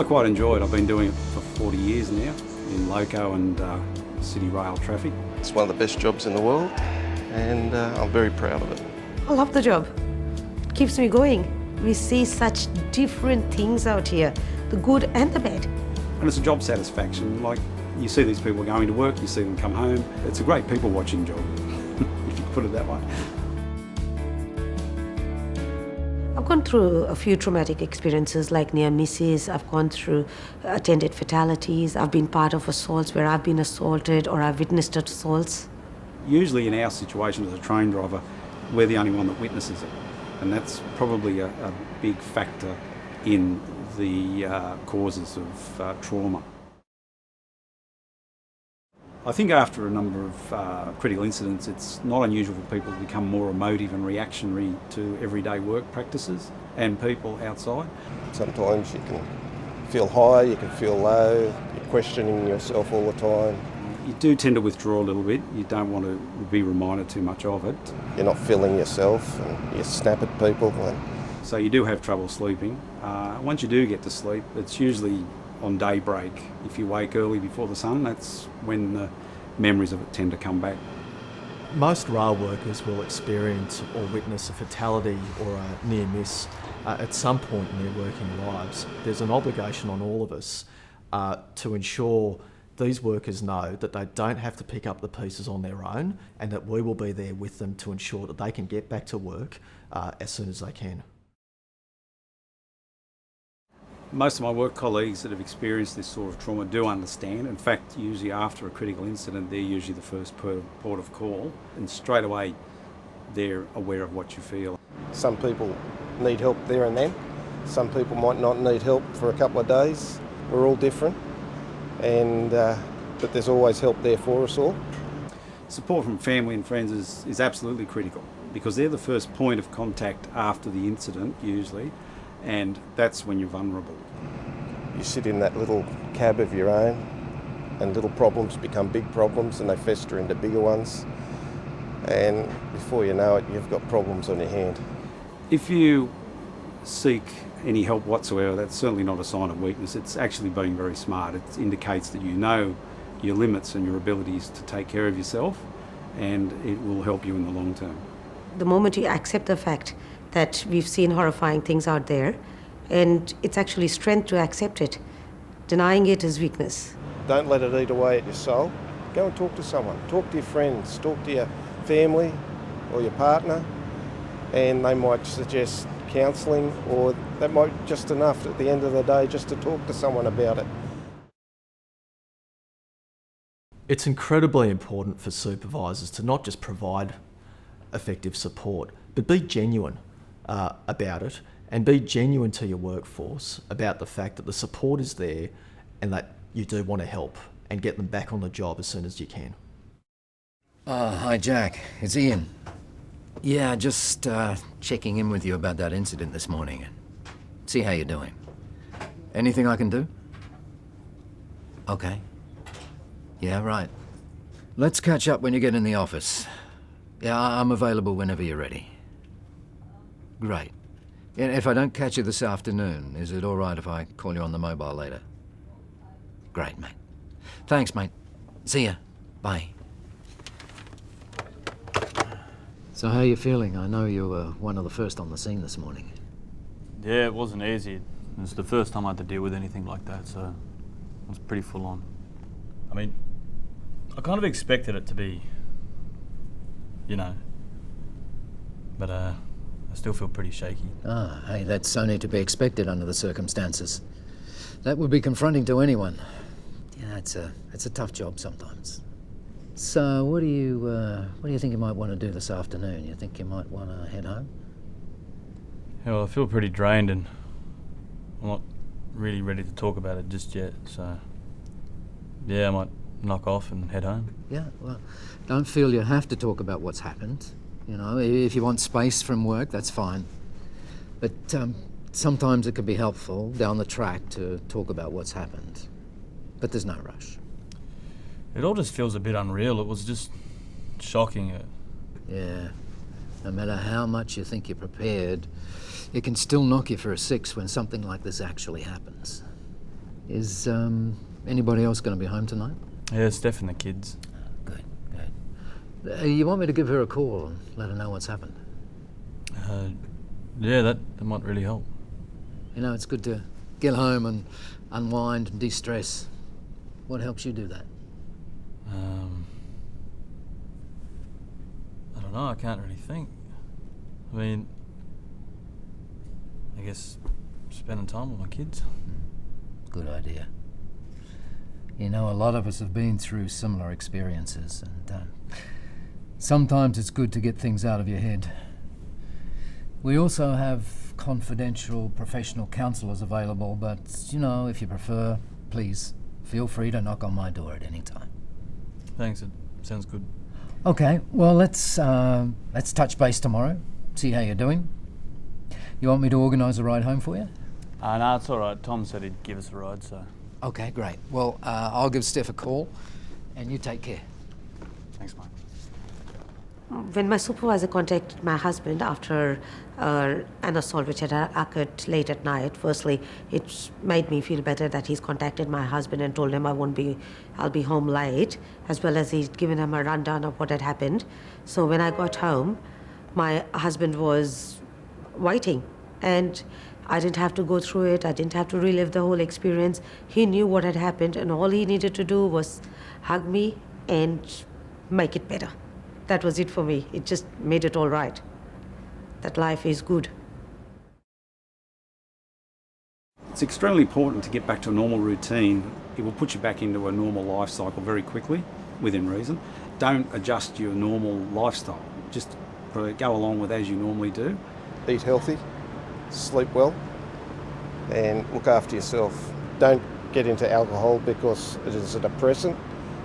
I quite enjoy it. I've been doing it for 40 years now in loco and city rail traffic. It's one of the best jobs in the world, and I'm very proud of it. I love the job. It keeps me going. We see such different things out here, the good and the bad. And it's a job satisfaction. Like, you see these people going to work, you see them come home. It's a great people watching job, if you put it that way. I've gone through a few traumatic experiences like near misses. I've gone through attended fatalities. I've been part of assaults where I've been assaulted or I've witnessed assaults. Usually in our situation as a train driver, we're the only one that witnesses it. And that's probably a big factor in the causes of trauma. I think after a number of critical incidents, it's not unusual for people to become more emotive and reactionary to everyday work practices and people outside. Sometimes you can feel high, you can feel low, you're questioning yourself all the time. You do tend to withdraw a little bit. You don't want to be reminded too much of it. You're not feeling yourself and you snap at people. So you do have trouble sleeping. Once you do get to sleep, it's usually on daybreak. If you wake early before the sun, that's when the memories of it tend to come back. Most rail workers will experience or witness a fatality or a near miss at some point in their working lives. There's an obligation on all of us to ensure these workers know that they don't have to pick up the pieces on their own, and that we will be there with them to ensure that they can get back to work as soon as they can. Most of my work colleagues that have experienced this sort of trauma do understand. In fact, usually after a critical incident, they're usually the first port of call, and straight away they're aware of what you feel. Some people need help there and then. Some people might not need help for a couple of days. We're all different, and but there's always help there for us all. Support from family and friends is absolutely critical, because they're the first point of contact after the incident usually, and that's when you're vulnerable. You sit in that little cab of your own, and little problems become big problems, and they fester into bigger ones, and before you know it, you've got problems on your hand. If you seek any help whatsoever, that's certainly not a sign of weakness. It's actually being very smart. It indicates that you know your limits and your abilities to take care of yourself, and it will help you in the long term. The moment you accept the fact that we've seen horrifying things out there, and it's actually strength to accept it. Denying it is weakness. Don't let it eat away at your soul. Go and talk to someone. Talk to your friends, talk to your family or your partner, and they might suggest counselling, or that might be just enough at the end of the day just to talk to someone about it. It's incredibly important for supervisors to not just provide effective support, but be genuine about it, and be genuine to your workforce about the fact that the support is there and that you do want to help and get them back on the job as soon as you can. Hi Jack, it's Ian. Yeah, just checking in with you about that incident this morning and see how you're doing. Anything I can do? Okay. Yeah, right. Let's catch up when you get in the office. Yeah, I'm available whenever you're ready. Great. And if I don't catch you this afternoon, is it all right if I call you on the mobile later? Great, mate. Thanks, mate. See ya. Bye. So how are you feeling? I know you were one of the first on the scene this morning. Yeah, it wasn't easy. It's the first time I had to deal with anything like that, so it was pretty full on. I mean, I kind of expected it to be, but I still feel pretty shaky. Hey, that's only to be expected under the circumstances. That would be confronting to anyone. Yeah, it's a tough job sometimes. So what do you think you might want to do this afternoon? You think you might want to head home? Yeah, well, I feel pretty drained and I'm not really ready to talk about it just yet, so yeah, I might knock off and head home. Yeah, well, don't feel you have to talk about what's happened. If you want space from work, that's fine. But sometimes it can be helpful down the track to talk about what's happened. But there's no rush. It all just feels a bit unreal. It was just shocking. Yeah. No matter how much you think you're prepared, it can still knock you for a six when something like this actually happens. Is anybody else going to be home tonight? Yeah, Steph and the kids. Good, good. You want me to give her a call and let her know what's happened? Yeah, that might really help. You know, it's good to get home and unwind and de-stress. What helps you do that? I don't know, I can't really think. I mean, I guess spending time with my kids. Good idea. You know, a lot of us have been through similar experiences, and sometimes it's good to get things out of your head. We also have confidential professional counsellors available, but, you know, if you prefer, please feel free to knock on my door at any time. Thanks, it sounds good. Okay, well, let's touch base tomorrow, see how you're doing. You want me to organise a ride home for you? No, it's all right. Tom said he'd give us a ride, so... Okay, great. Well, I'll give Steph a call, and you take care. Thanks, mate. When my supervisor contacted my husband after an assault which had occurred late at night, firstly, it made me feel better that he's contacted my husband and told him I'll be home late, as well as he'd given him a rundown of what had happened. So when I got home, my husband was waiting, and I didn't have to go through it. I didn't have to relive the whole experience. He knew what had happened, and all he needed to do was hug me and make it better. That was it for me. It just made it all right. That life is good. It's extremely important to get back to a normal routine. It will put you back into a normal life cycle very quickly, within reason. Don't adjust your normal lifestyle. Just go along with as you normally do. Eat healthy, sleep well, and look after yourself. Don't get into alcohol because it is a depressant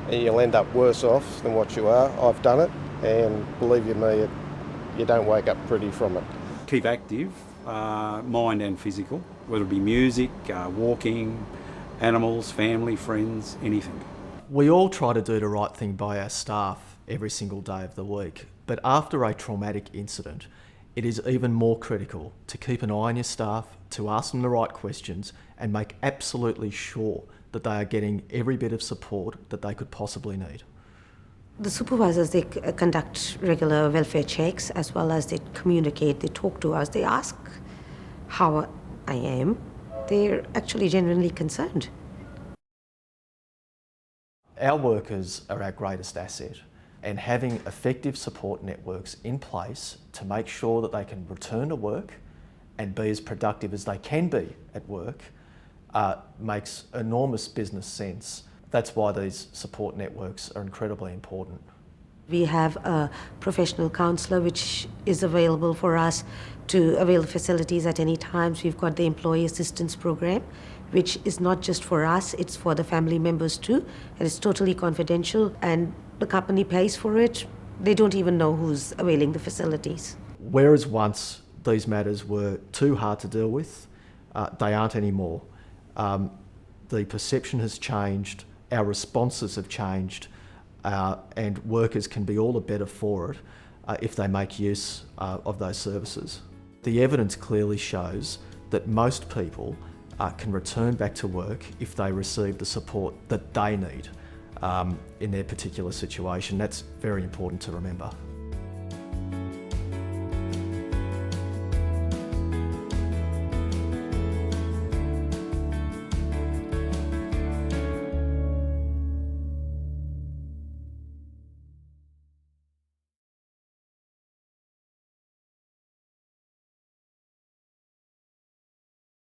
and you'll end up worse off than what you are. I've done it, and believe you me, you don't wake up pretty from it. Keep active, mind and physical, whether it be music, walking, animals, family, friends, anything. We all try to do the right thing by our staff every single day of the week, but after a traumatic incident, it is even more critical to keep an eye on your staff, to ask them the right questions, and make absolutely sure that they are getting every bit of support that they could possibly need. The supervisors, they conduct regular welfare checks, as well as they communicate, they talk to us, they ask how I am. They're actually genuinely concerned. Our workers are our greatest asset, and having effective support networks in place to make sure that they can return to work and be as productive as they can be at work makes enormous business sense. That's why these support networks are incredibly important. We have a professional counsellor which is available for us to avail the facilities at any time. We've got the employee assistance program, which is not just for us, it's for the family members too, and it's totally confidential, and the company pays for it. They don't even know who's availing the facilities. Whereas once these matters were too hard to deal with, they aren't anymore. The perception has changed, our responses have changed, and workers can be all the better for it if they make use of those services. The evidence clearly shows that most people can return back to work if they receive the support that they need in their particular situation. That's very important to remember.